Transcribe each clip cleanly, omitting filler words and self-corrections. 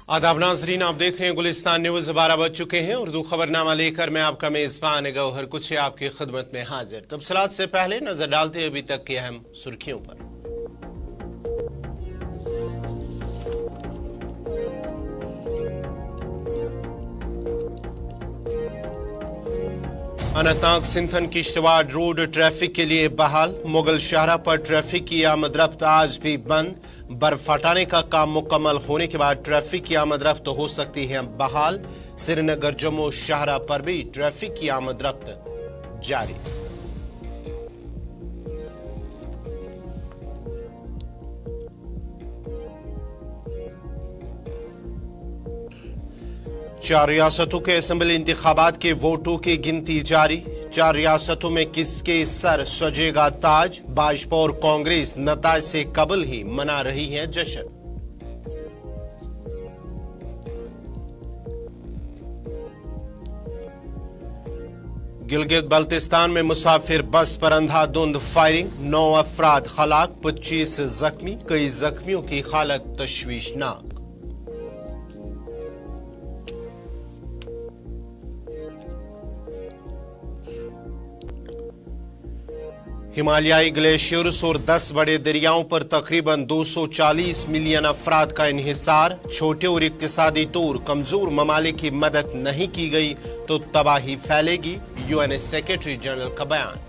आदाब नाजरीन, आप देख रहे हैं गुलिस्तान न्यूज। 12 बज चुके हैं। उर्दू खबरनामा लेकर मैं आपका मेजबान गौहर कुछ आपकी खिदमत में हाजिर। तफसीलात से पहले नजर डालते हैं अभी तक की अहम सुर्खियों पर। अनंतनाग सिंथन किश्तवाड़ रोड ट्रैफिक के लिए बहाल। मुगल शाहरा पर ट्रैफिक की आमद रफ्त आज भी बंद। बर्फ हटाने का काम मुकम्मल होने के बाद ट्रैफिक की आमद रफ्त हो सकती है बहाल। श्रीनगर जम्मू शाहरा पर भी ट्रैफिक की आमद रफ्त जारी। चार रियासतों के असेंबली इंतखाबात के वोटों की गिनती जारी। 4 रियासतों में किसके सर सजेगा ताज। भाजपा और कांग्रेस नताज से कबल ही मना रही हैं जश्न। गिलगित बल्तिस्तान में मुसाफिर बस पर अंधाधुंध फायरिंग। 9 अफराद हलाक, 25 जख्मी। कई जख्मियों की हालत तशवीशनाक। हिमालयाई ग्लेशियर्स और 10 बड़े दरियाओं पर तकरीबन 240 मिलियन अफराद का इन्हिसार। छोटे और इक्तिसादी तौर कमजोर ममालिक की मदद नहीं की गई तो तबाही फैलेगी, यूएन सेक्रेटरी जनरल का बयान।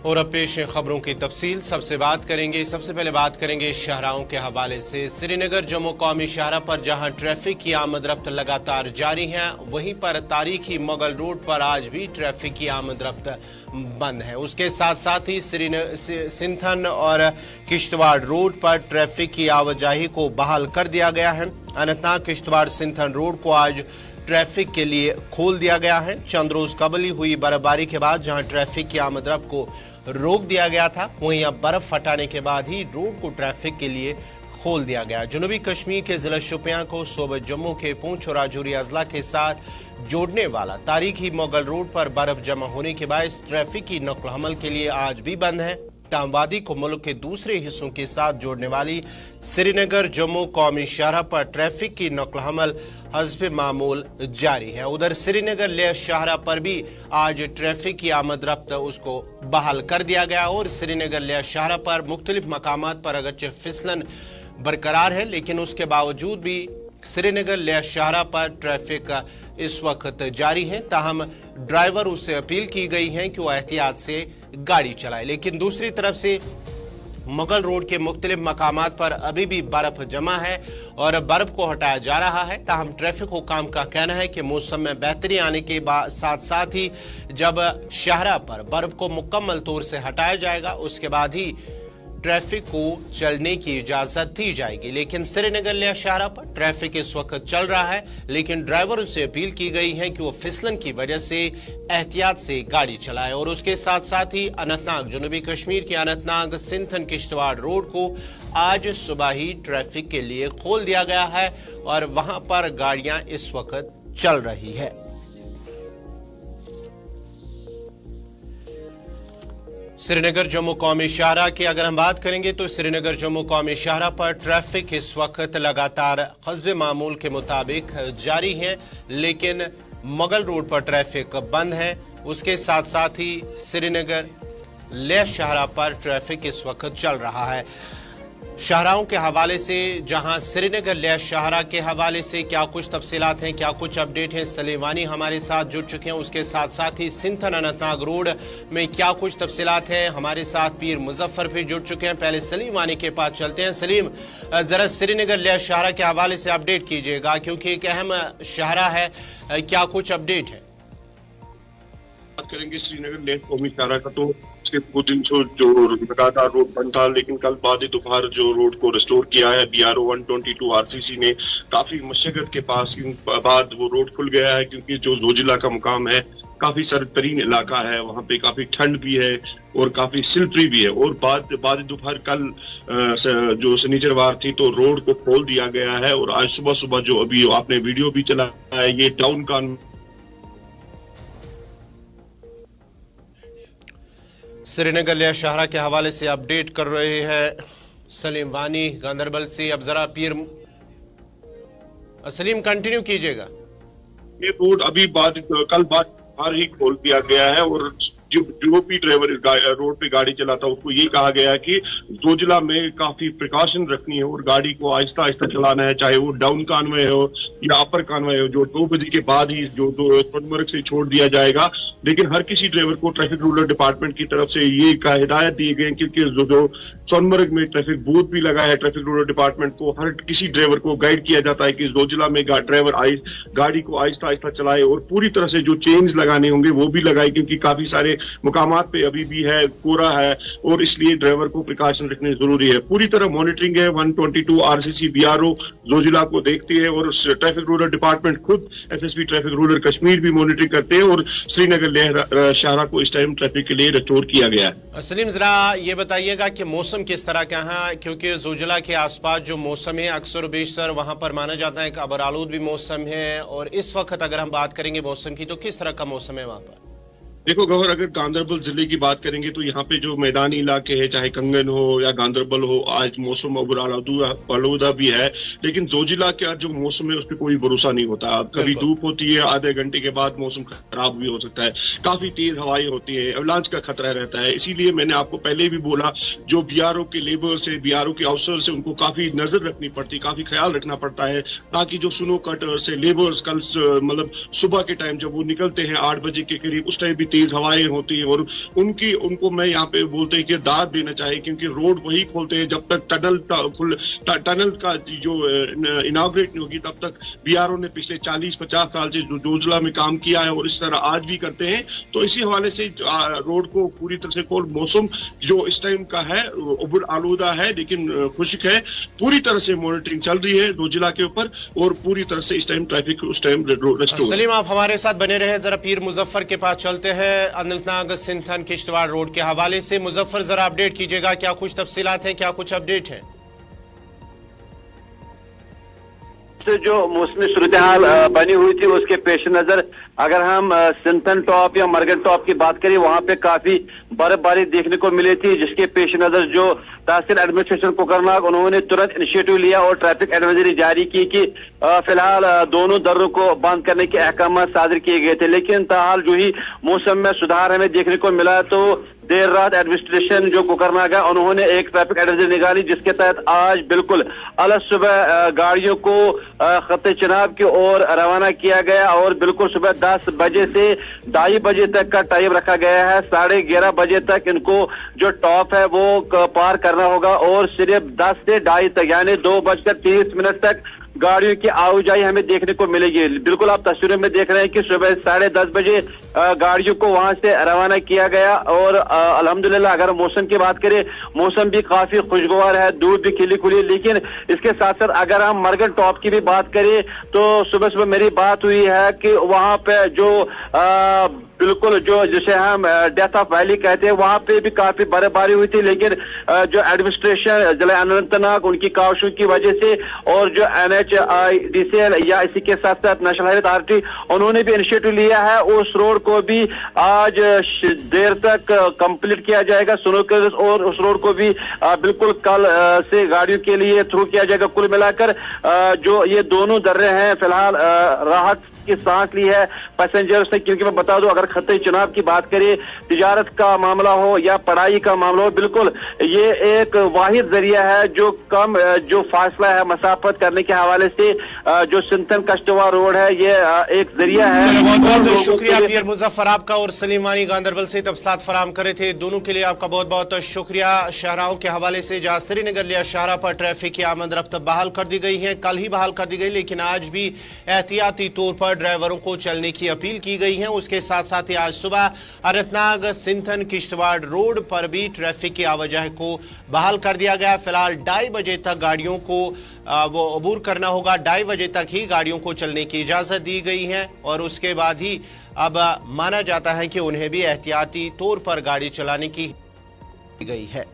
और अब पेश है खबरों की तफसील। सबसे पहले बात करेंगे शाहराहों के हवाले से। श्रीनगर जम्मू कौमी शाहरा पर जहां ट्रैफिक की आमद रफ्त लगातार जारी है, वहीं पर तारीखी मुगल रोड पर आज भी ट्रैफिक की आमद रफ्त बंद है। उसके साथ साथ ही सिंथन और किश्तवाड़ रोड पर ट्रैफिक की आवाजाही को बहाल कर दिया गया है। अनंतनाग किश्तवाड़ सिंथन रोड को आज ट्रैफिक के लिए खोल दिया गया है। चंद रोज कबल ही हुई बर्फबारी के बाद जहां ट्रैफिक की आमद रफ्त को रोक दिया गया था, वहीं अब बर्फ हटाने के बाद ही रोड को ट्रैफिक के लिए खोल दिया गया। जनूबी कश्मीर के जिला शोपियां को सोबत जम्मू के पूंछ और राजौरी अजला के साथ जोड़ने वाला तारीखी मुगल रोड पर बर्फ जमा होने के बायस ट्रैफिक की नक्ल हमल के लिए आज भी बंद है। टामवादी को मुल्क के दूसरे हिस्सों के साथ जोड़ने वाली श्रीनगर जम्मू कौमी शाहरा पर ट्रैफिक की नक्ल हमल हस्ब मामूल जारी है। उधर श्रीनगर लेह शाहरा पर भी आज ट्रैफिक की आमद रफ्त उसको बहाल कर दिया गया और श्रीनगर लेह शाहरा पर मुख्तलिफ मकामात पर अगरचे फिसलन बरकरार है, लेकिन उसके बावजूद भी श्रीनगर लेह शाहरा पर ट्रैफिक इस वक्त जारी है। ताहम ड्राइवरों से अपील की गई है कि वो एहतियात से गाड़ी चलाए। लेकिन दूसरी तरफ से मुगल रोड के मुख्तलिफ मकामात पर अभी भी बर्फ जमा है और बर्फ को हटाया जा रहा है। ताहम ट्रैफिक हुकाम का कहना है कि मौसम में बेहतरी आने के साथ साथ ही जब शाहरा पर बर्फ को मुकम्मल तौर से हटाया जाएगा, उसके बाद ही ट्रैफिक को चलने की इजाजत दी जाएगी। लेकिन श्रीनगर लेह शाहरा पर ट्रैफिक इस वक्त चल रहा है, लेकिन ड्राइवरों से अपील की गई है कि वो फिसलन की वजह से एहतियात से गाड़ी चलाए। और उसके साथ साथ ही अनंतनाग जनूबी कश्मीर के अनंतनाग सिंथन किश्तवाड़ रोड को आज सुबह ही ट्रैफिक के लिए खोल दिया गया है और वहां पर गाड़ियां इस वक्त चल रही है। श्रीनगर जम्मू कौमी शाहरा की अगर हम बात करेंगे तो श्रीनगर जम्मू कौमी शाहरा पर ट्रैफिक इस वक्त लगातार हस्ब मामूल के मुताबिक जारी है, लेकिन मुगल रोड पर ट्रैफिक बंद है। उसके साथ साथ ही श्रीनगर लेह शाहरा पर ट्रैफिक इस वक्त चल रहा है। शाहराओं के हवाले से, जहां श्रीनगर लेह शाहरा के हवाले से क्या कुछ तफसीलात हैं, क्या कुछ अपडेट हैं, सलीमानी हमारे साथ जुड़ चुके हैं। उसके साथ साथ ही सिंथन अनंतनाग रोड में क्या कुछ तफसीलात हैं, हमारे साथ पीर मुजफ्फर भी जुड़ चुके हैं। पहले सलीमानी के पास चलते हैं। सलीम, जरा श्रीनगर लेह शाहरा के हवाले से अपडेट कीजिएगा, क्योंकि एक अहम शाहरा है, क्या कुछ अपडेट है? बात करेंगे श्रीनगर लेह कौमी शाहरा का, तो पिछले 2 दिन जो लगातार रोड बंद था, लेकिन कल बाद दोपहर जो रोड को रिस्टोर किया है BRO 122 RCC ने, काफी मशक्कत के बाद वो रोड खुल गया है, क्योंकि जो जोजिला का मुकाम है काफी सरतरीन इलाका है, वहाँ पे काफी ठंड भी है और काफी स्लिपरी भी है। और बाद दोपहर कल जो शनिचरवार थी तो रोड को खोल दिया गया है और आज सुबह सुबह जो अभी आपने वीडियो भी चलाया है, ये टाउन का श्रीनगर लिया शाहरा के हवाले से अपडेट कर रहे हैं सलीम वानी गांधरबल से। अब जरा सलीम कंटिन्यू कीजिएगा। ये रोड अभी कल बाहर ही खोल दिया गया है और जो भी ड्राइवर रोड पे गाड़ी चलाता है उसको ये कहा गया है कि जोजिला में काफी प्रिकॉशन रखनी है और गाड़ी को आहिस्ता आहिस्ता चलाना है, चाहे वो डाउन कानवे हो या अपर कानवे हो, जो 2 बजे के बाद ही जो सोनमर्ग से छोड़ दिया जाएगा। लेकिन हर किसी ड्राइवर को ट्रैफिक रूरल डिपार्टमेंट की तरफ से ये हिदायत दी गई क्योंकि जो सोनमर्ग में ट्रैफिक बूथ भी लगा है, ट्रैफिक रूरल डिपार्टमेंट को हर किसी ड्राइवर को गाइड किया जाता है कि जोजिला में ड्राइवर गाड़ी को आहिस्ता आहिस्ता चलाए और पूरी तरह से जो चेंज लगाने होंगे वो भी लगाए क्योंकि काफी सारे मुकामात पे अभी भी है, कोहरा है और इसलिए ड्राइवर को प्रिकॉशन रखनी जरूरी है। पूरी तरह मॉनिटरिंग है। 122 आरसीसी बीआरओ जोजिला को देखती है और ट्रैफिक रूरल डिपार्टमेंट खुद एसएसपी ट्रैफिक रूरल कश्मीर भी मॉनिटरिंग करते हैं और श्रीनगर लेह शाहरा को इस टाइम ट्रैफिक के लिए रिस्टोर किया गया है। सलीम जरा ये बताइएगा कि मौसम किस तरह का है, क्योंकि जोजिला के आसपास जो मौसम है अक्सर बेशतर वहां पर माना जाता है कि अबरालूद भी मौसम है और इस वक्त अगर हम बात करेंगे मौसम की तो किस तरह का मौसम है वहां पर? देखो गौहर, अगर गांधरबल जिले की बात करेंगे तो यहाँ पे जो मैदानी इलाके हैं चाहे कंगन हो या गांधरबल हो, आज मौसम आलूदा भी है। लेकिन जोजिला का जो मौसम है उस पर कोई भरोसा नहीं होता। कभी धूप होती है, आधे घंटे के बाद मौसम खराब भी हो सकता है, काफी तेज हवाएं होती है, अवलांच का खतरा रहता है। इसीलिए मैंने आपको पहले भी बोला जो बीआरओ के लेबर्स है, बीआरओ के अफसर है, उनको काफी नजर रखनी पड़ती, काफी ख्याल रखना पड़ता है ताकि जो स्नो कटर्स है, लेबर्स कल मतलब सुबह के टाइम जब वो निकलते हैं 8 बजे के करीब, उस टाइम भी तेज हवाएं होती है और उनको मैं यहाँ पे बोलते हैं कि दाद देना चाहिए क्योंकि रोड वही खोलते हैं जब तक टनल का जो इनॉग्रेट नहीं होगी तब तक। बीआरओ ने पिछले 40-50 साल से जो जोजिला में काम किया है और इस तरह आज भी करते हैं, तो इसी हवाले से रोड को पूरी तरह से खोल। मौसम जो इस टाइम का है उबड़ आलूदा है लेकिन खुश्क है। पूरी तरह से मॉनिटरिंग चल रही है जोजिला के ऊपर और पूरी तरह से इस टाइम ट्रैफिक उस टाइम रेस्टोर। सलीम आप हमारे साथ बने रहे, जरा पीर मुजफ्फर के पास चलते हैं। अनंतनाग सिंथन किश्तवाड़ रोड के हवाले से मुजफ्फर जरा अपडेट कीजिएगा, क्या कुछ तफसीलात हैं, क्या कुछ अपडेट है? जो मौसमी सूरत हाल बनी हुई थी उसके पेश नजर अगर हम सिंथन टॉप या मरगन टॉप की बात करें, वहां पे काफी बर्फबारी देखने को मिली थी, जिसके पेश नजर जो तहसील एडमिनिस्ट्रेशन कोकरनाग उन्होंने तुरंत इनिशिएटिव लिया और ट्रैफिक एडवाइजरी जारी की कि फिलहाल दोनों दर्रों को बंद करने के अहकाम सादर किए गए थे। लेकिन ताहाल जो ही मौसम में सुधार हमें देखने को मिला तो देर रात एडमिनिस्ट्रेशन जो कोकरनाग है उन्होंने एक ट्रैफिक एडवाइजरी निकाली, जिसके तहत आज बिल्कुल अलग सुबह गाड़ियों को खत्ते चिनाब की ओर रवाना किया गया और बिल्कुल सुबह 10 बजे से 2:30 बजे तक का टाइम रखा गया है। 11:30 बजे तक इनको जो टॉप है वो पार करना होगा और सिर्फ 10 से 2:30 तक यानी 2:30 तक गाड़ियों की आवाजाही हमें देखने को मिलेगी। बिल्कुल आप तस्वीरों में देख रहे हैं कि सुबह 10:30 बजे गाड़ियों को वहां से रवाना किया गया और अल्हम्दुलिल्लाह अगर मौसम की बात करें, मौसम भी काफी खुशगवार है, धूप भी खिली खुली। लेकिन इसके साथ साथ अगर हम मरगन टॉप की भी बात करें तो सुबह सुबह मेरी बात हुई है कि वहां पे जो बिल्कुल जो जिसे हम डेथ ऑफ वैली कहते हैं वहां पे भी काफी बर्फबारी हुई थी। लेकिन जो एडमिनिस्ट्रेशन जिला अनंतनाग उनकी कावशों की वजह से और जो NHIDCL या इसी के साथ साथ नेशनल हाईवे अथॉरिटी उन्होंने भी इनिशिएटिव लिया है, उस रोड को भी आज देर तक कंप्लीट किया जाएगा और उस रोड को भी बिल्कुल कल से गाड़ियों के लिए थ्रू किया जाएगा। कुल मिलाकर जो ये दोनों दर्रे हैं फिलहाल राहत की सांस ली है पैसेंजर्स ने, क्योंकि मैं बता दूं अगर खत्ते चुनाव की बात करें, तिजारत का मामला हो या पढ़ाई का मामला हो, बिल्कुल ये एक वाहिद जरिया है जो कम जो फासला है मसाफत करने के हवाले से जो सिंथन कश्तवाड़ रोड है ये एक जरिया है। बहुत बहुत शुक्रिया पीर मुजफ्फर आपका और सलीम वानी गांधरबल से तफसीलात फराहम करे थे, दोनों के लिए आपका बहुत बहुत शुक्रिया। शाहराओं के हवाले से जहाँ श्रीनगर लिया शाहरा पर ट्रैफिक की आमद रफ्त बहाल कर दी गई है, कल ही बहाल कर दी गई, लेकिन आज भी एहतियाती तौर पर ड्राइवरों को चलने की अपील की गई है। उसके साथ साथ ही आज सुबह अनंतनाग सिंथन किश्तवाड़ रोड पर भी ट्रैफिक की आवाजाही को बहाल कर दिया गया। फिलहाल 2:30 बजे तक गाड़ियों को वो अबूर करना होगा, 2:30 बजे तक ही गाड़ियों को चलने की इजाजत दी गई है और उसके बाद ही अब माना जाता है कि उन्हें भी एहतियाती तौर पर गाड़ी चलाने की गई है।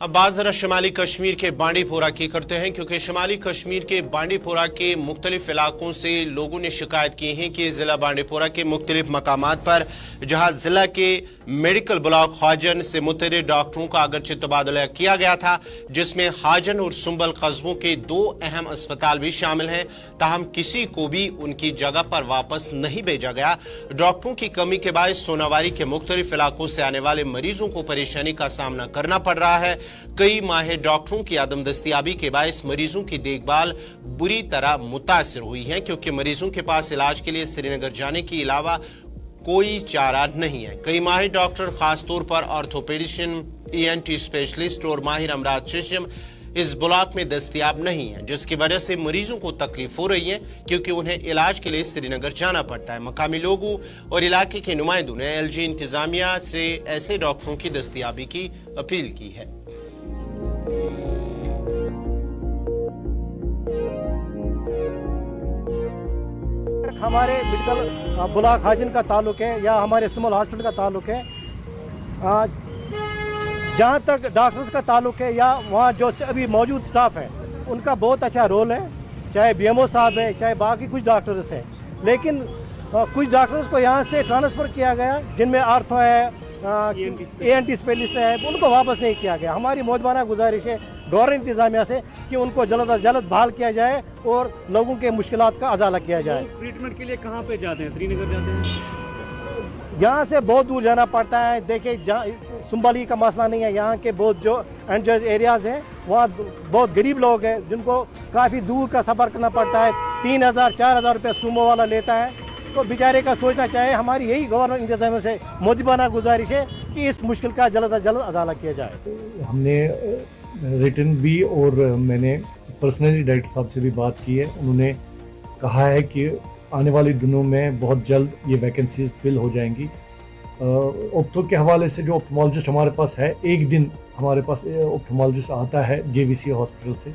अब बात जरा शुमाली कश्मीर के बांडी पोरा की करते हैं, क्योंकि शुमाली कश्मीर के बांडी पोरा के मुख्तलिफ इलाकों से लोगों ने शिकायत की है कि जिला बांडी पोरा के मुख्तलिफ मकामात पर जहां जिला के मेडिकल ब्लॉक हाजन से मुतअद्दिद डॉक्टरों का अगरचे तबादला किया गया था, जिसमें हाजन और सुंबल कस्बों के 2 अहम अस्पताल भी शामिल हैं, ताहम किसी को भी उनकी जगह पर वापस नहीं भेजा गया। डॉक्टरों की कमी के बायस सोनावारी के मुख्तलिफ इलाकों से आने वाले मरीजों को परेशानी का सामना करना पड़ रहा है। कई माहिर डॉक्टरों की आदम दस्तियाबी के बायस मरीजों की देखभाल बुरी तरह मुतासिर हुई है, क्योंकि मरीजों के पास इलाज के लिए श्रीनगर जाने के अलावा कोई चारा नहीं है। कई माहिर डॉक्टर, खासतौर पर ऑर्थोपेडिशियन, ENT स्पेशलिस्ट और माहिर अमराज चश्म इस ब्लॉक में दस्तयाब नहीं है, जिसकी वजह से मरीजों को तकलीफ हो रही है, क्योंकि उन्हें इलाज के लिए श्रीनगर जाना पड़ता है। मकामी लोगों और इलाके के नुमाइंदों ने LG इंतजामिया से ऐसे डॉक्टरों की दस्तयाबी की अपील की है। हमारे मेडिकल ब्लॉक हाजिन का ताल्लुक है या हमारे सिमल हॉस्पिटल का ताल्लुक है, जहाँ तक डॉक्टर्स का ताल्लुक है या वहाँ जो अभी मौजूद स्टाफ है उनका बहुत अच्छा रोल है, चाहे BMO साहब है, चाहे बाकी कुछ डॉक्टर्स हैं, लेकिन कुछ डॉक्टर्स को यहाँ से ट्रांसफ़र किया गया, जिनमें आर्थो है, ENT स्पेशलिस्ट है, उनको वापस नहीं किया गया। हमारी मौजूदा गुजारिश है गवर्नमेंट इंतजामिया से कि उनको जल्द अज जल्द बहाल किया जाए और लोगों के मुश्किलात का अजाला किया जाए। ट्रीटमेंट के लिए कहाँ पे जाते हैं? श्रीनगर जाते हैं? यहाँ से बहुत दूर जाना पड़ता है। देखिए, सुंबली का मसला नहीं है, यहाँ के बहुत जो एंजॉय एरियाज़ हैं वहाँ बहुत गरीब लोग हैं जिनको काफ़ी दूर का सफ़र करना पड़ता है। 3000-4000 रुपये सूमो वाला लेता है, तो बेचारे का सोचना चाहिए। हमारी यही गवर्नमेंट इंतजामिया से मौजूदा गुजारिश है कि इस मुश्किल का जल्द अज जल्द अजाला किया जाए। हमने रिटर्न भी और मैंने पर्सनली डायरेक्टर साहब से भी बात की है। उन्होंने कहा है कि आने वाले दिनों में बहुत जल्द ये वैकेंसीज फिल हो जाएंगी। ऑप्थो के हवाले से जो ऑप्थोमोलॉजिस्ट हमारे पास है, एक दिन हमारे पास ऑप्थोमोलॉजिस्ट आता है JVC हॉस्पिटल से,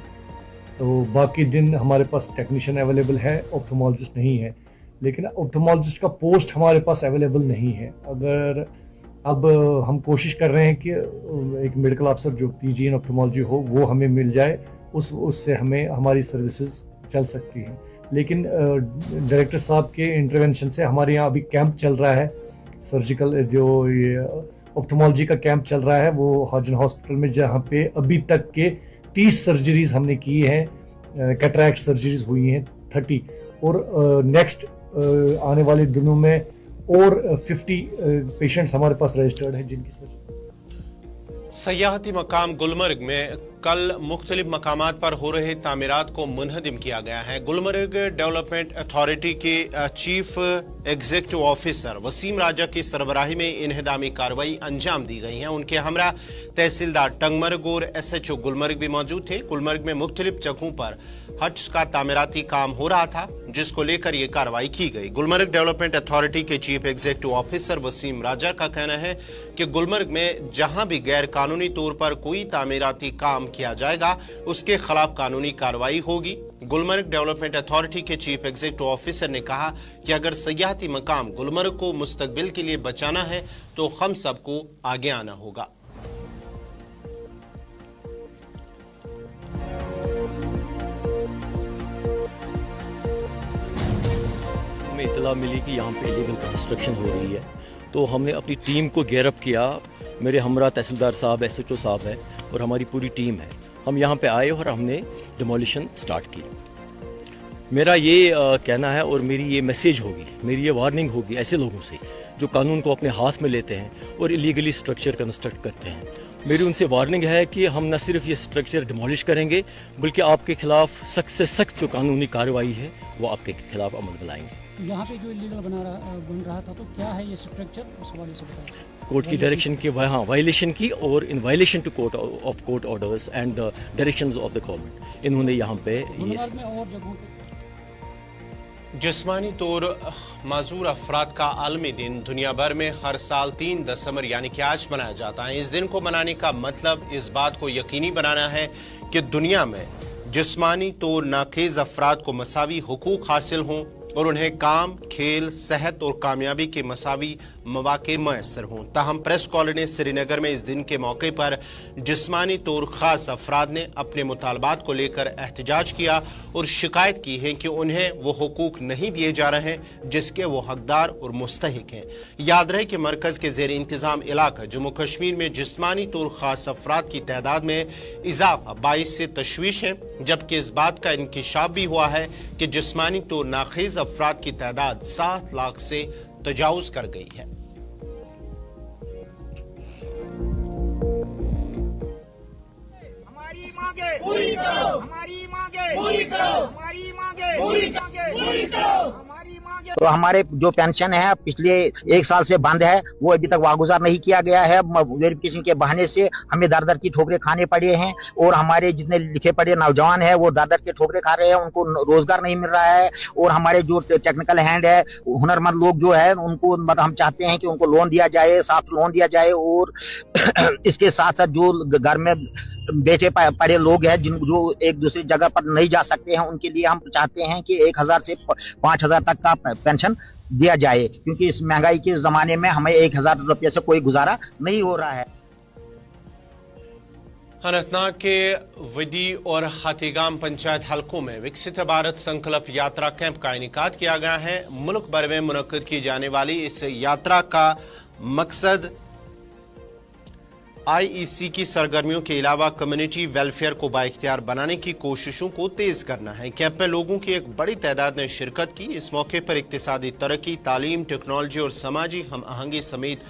तो बाकी दिन हमारे पास टेक्नीशियन अवेलेबल है, ऑप्थोमोलॉजिस्ट नहीं है। लेकिन ऑप्थोमोलॉजिस्ट का पोस्ट हमारे पास अवेलेबल नहीं है। अगर अब हम कोशिश कर रहे हैं कि एक मेडिकल अफसर जो PG इन ऑप्थोमोलॉजी हो वो हमें मिल जाए, उससे हमें हमारी सर्विसेज चल सकती हैं। लेकिन डायरेक्टर साहब के इंटरवेंशन से हमारे यहाँ अभी कैंप चल रहा है, सर्जिकल जो ये ऑप्थोमोलॉजी का कैंप चल रहा है वो हाजन हॉस्पिटल में, जहाँ पे अभी तक के 30 सर्जरीज हमने की हैं, कैटरैक्ट सर्जरीज हुई हैं 30, और नेक्स्ट आने वाले दिनों में और 50 पेशेंट्स हमारे पास रजिस्टर्ड हैं जिनकी सयाहती मकाम गुलमर्ग में कल मुख्तलिफ मकामात पर हो रहे तामीरात को मुनहदिम किया गया है। गुलमर्ग डेवलपमेंट अथॉरिटी के चीफ एग्जीक्यूटिव ऑफिसर वसीम राजा की सरबराही में इन्हदामी कार्रवाई अंजाम दी गई है। उनके हमरा तहसीलदार टंगमर्ग और SHO गुलमर्ग भी मौजूद थे। गुलमर्ग में मुख्तलिफ जगहों पर हट्स का तामीराती काम हो रहा था, जिसको लेकर यह कार्रवाई की गई। गुलमर्ग डेवलपमेंट अथॉरिटी के चीफ एग्जीक्यूटिव ऑफिसर वसीम राजा का कहना है कि गुलमर्ग में जहां भी गैर कानूनी तौर पर कोई तामीराती काम किया जाएगा उसके खिलाफ कानूनी कार्रवाई होगी। गुलमर्ग डेवलपमेंट अथॉरिटी के चीफ एग्जीक्यूटिव ऑफिसर ने कहा कि अगर सयाहती मकाम गुलमर्ग को मुस्तकबिल के लिए बचाना है तो हम सबको आगे आना होगा। हमें इतला मिली कि यहाँ पे इलीगल कंस्ट्रक्शन हो रही है, तो हमने अपनी टीम को गेयर अप किया। मेरे हमरा तहसीलदार साहब, SHO साहब है और हमारी पूरी टीम है। हम यहाँ पे आए और हमने डिमोलिशन स्टार्ट की। मेरा ये कहना है और मेरी ये मैसेज होगी, मेरी ये वार्निंग होगी ऐसे लोगों से जो कानून को अपने हाथ में लेते हैं और इलीगली स्ट्रक्चर कंस्ट्रक्ट करते हैं। मेरी उनसे वार्निंग है कि हम न सिर्फ ये स्ट्रक्चर डिमोलिश करेंगे बल्कि आपके खिलाफ सख्त से सख्त जो कानूनी कार्रवाई है वो आपके खिलाफ अमल में लाएंगे। यहाँ पे जो इलीगल बन रहा था, तो क्या है ये स्ट्रक्चर, उस हवाले से बताएं। कोर्ट की डायरेक्शन की वायलेशन की और in violation to court orders and the directions of the government, इन्होंने यहाँ पे ये और जगहों पे जिस्मानी तौर माजूर अफराद का आलमी दिन दुनिया भर में हर साल 3 दिसंबर यानी कि आज मनाया जाता है। इस दिन को मनाने का मतलब इस बात को यकीनी बनाना है कि दुनिया में जिस्मानी तौर नाकेज अफराद को मसावी हुकूक हासिल हों और उन्हें काम, खेल, सेहत और कामयाबी के मसावी मौके मैसर हों। ताहम प्रेस कॉलोनी श्रीनगर में इस दिन के मौके पर जिस्मानी तौर खास अफराद ने अपने मुतालबात को लेकर एहतजाज किया और शिकायत की है कि उन्हें वो हुकूक नहीं दिए जा रहे हैं जिसके वो हकदार और मुस्तहिक हैं। याद रहे कि मरकज के ज़ेर इंतजाम इलाका जम्मू कश्मीर में जिस्मानी तौर खास अफराद की तादाद में इजाफा बाइस से तशवीश है, जबकि इस बात का इंकिशाफ भी हुआ है कि जिस्मानी तौर नाखीज अफराद की तादाद 7 लाख से तजावुज कर गई है। हमारी मांगे पूरी करो, हमारी मांगे पूरी करो, हमारी मांगे पूरी करो, हमारी मांगे। तो हमारे जो पेंशन है पिछले 1 साल से बंद है, वो अभी तक वागुजार नहीं किया गया है। वेरिफिकेशन के बहाने से हमें दर दर की ठोकरें खाने पड़े हैं और हमारे जितने लिखे पढ़े नौजवान हैं वो दर दर के ठोकरें खा रहे हैं, उनको रोजगार नहीं मिल रहा है। और हमारे जो टेक्निकल हैंड है, हुनरमंद लोग जो है उनको मतलब हम चाहते हैं कि उनको लोन दिया जाए, सॉफ्ट लोन दिया जाए। और इसके साथ साथ जो घर में बैठे पड़े लोग हैं जो एक दूसरी जगह पर नहीं जा सकते हैं, उनके लिए हम चाहते हैं कि 1000 से 5000 तक का पेंशन दिया जाए, क्योंकि इस महंगाई के जमाने में हमें 1000 रुपये से कोई गुजारा नहीं हो रहा है। अनंतनाग के वडी और हाथीगाम पंचायत हलकों में विकसित भारत संकल्प यात्रा कैंप का इनेकाद किया गया है। मुल्क भर में मुनक्किद की जाने वाली इस यात्रा का मकसद IEC की सरगर्मियों के अलावा कम्युनिटी वेलफेयर को बाइख्तियार बनाने की कोशिशों को तेज करना है। कैंप में लोगों की एक बड़ी तादाद ने शिरकत की। इस मौके पर इक्तिसादी तरक्की, तालीम, टेक्नोलॉजी और समाजी हम आहंगी समेत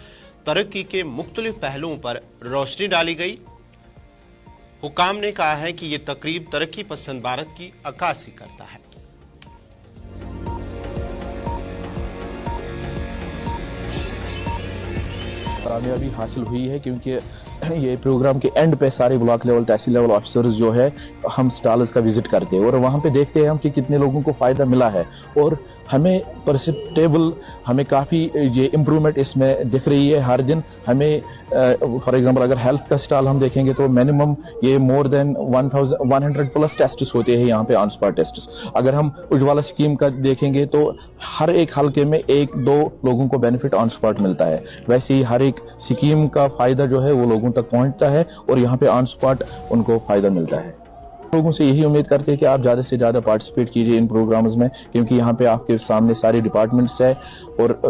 तरक्की के मुख्तलिफ पहलुओं पर रोशनी डाली गई। हुकाम ने कहा है कि ये तकरीब तरक्की पसंद भारत की अक्कासी करता है। कामयाबी हासिल हुई है क्योंकि ये प्रोग्राम के एंड पे सारे ब्लॉक लेवल तहसील लेवल ऑफिसर्स जो है हम स्टॉल्स का विजिट करते हैं और वहाँ पे देखते हैं हम कि कितने लोगों को फ़ायदा मिला है और हमें परसेप्टेबल हमें काफ़ी ये इम्प्रूवमेंट इसमें दिख रही है हर दिन। हमें फॉर एग्जांपल अगर हेल्थ का स्टॉल हम देखेंगे तो मिनिमम ये मोर देन 1100 प्लस टेस्ट्स होते हैं यहाँ पे ऑन स्पॉट टेस्ट्स। अगर हम उज्ज्वला स्कीम का देखेंगे तो हर एक हल्के में 1-2 लोगों को बेनिफिट ऑन स्पॉट मिलता है। वैसे ही हर एक स्कीम का फ़ायदा जो है वो लोगों तक पहुँचता है और यहाँ पे ऑन स्पॉट उनको फ़ायदा मिलता है। लोगों से यही उम्मीद करते हैं कि आप ज़्यादा से ज़्यादा पार्टिसिपेट कीजिए इन प्रोग्राम्स में, क्योंकि यहाँ पे आपके सामने सारे डिपार्टमेंट्स है और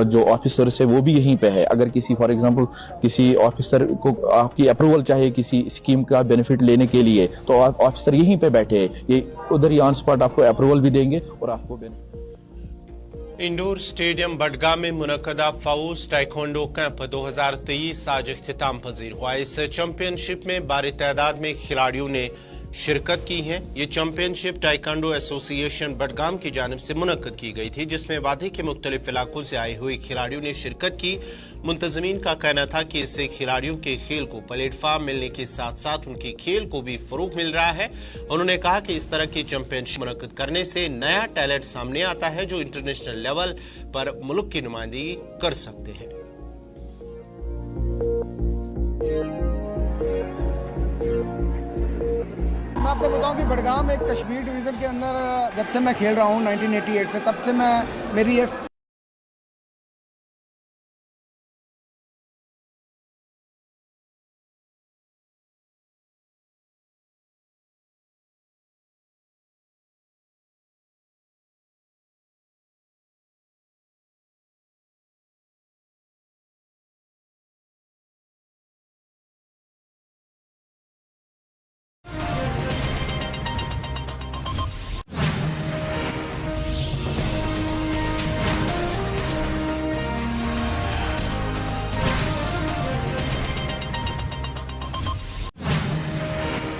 जो ऑफिसर्स है वो भी यहीं पे है। अगर किसी फॉर एग्जांपल किसी ऑफिसर को आपकी अप्रूवल चाहिए किसी स्कीम का बेनिफिट लेने के लिए तो ऑफिसर यहीं पे बैठे हैं, ये उधर ही ऑन स्पॉट आपको अप्रूवल भी देंगे और आपको बेनिफिट। इंडोर स्टेडियम बडगाम में मुनक्कदा फाउस टाइकोंडो कैंप 2023 आज इख्तिताम पजीर हुआ। इस चैंपियनशिप में भारी तादाद में खिलाड़ियों ने शिरकत की है। ये चैंपियनशिप टाइकोंडो एसोसिएशन बडगाम की जानिब से मुनक्कद की गई थी, जिसमें वादी के मुख्तलिफ इलाकों से आए हुए खिलाड़ियों ने शिरकत की। मुंतजमीन का कहना था कि इससे खिलाड़ियों के खेल को प्लेटफॉर्म मिलने के साथ साथ उनके खेल को भी फरोग मिल रहा है। उन्होंने कहा कि इस तरह की चैंपियनशिप मुनक्कद करने से नया टैलेंट सामने आता है जो इंटरनेशनल लेवल पर मुल्क की नुमाइंदगी कर सकते हैं। मैं आपको बताऊं कि बडगाम एक कश्मीर डिवीज़न के अंदर जब से मैं खेल रहा हूं 1988 से, तब से मेरी ये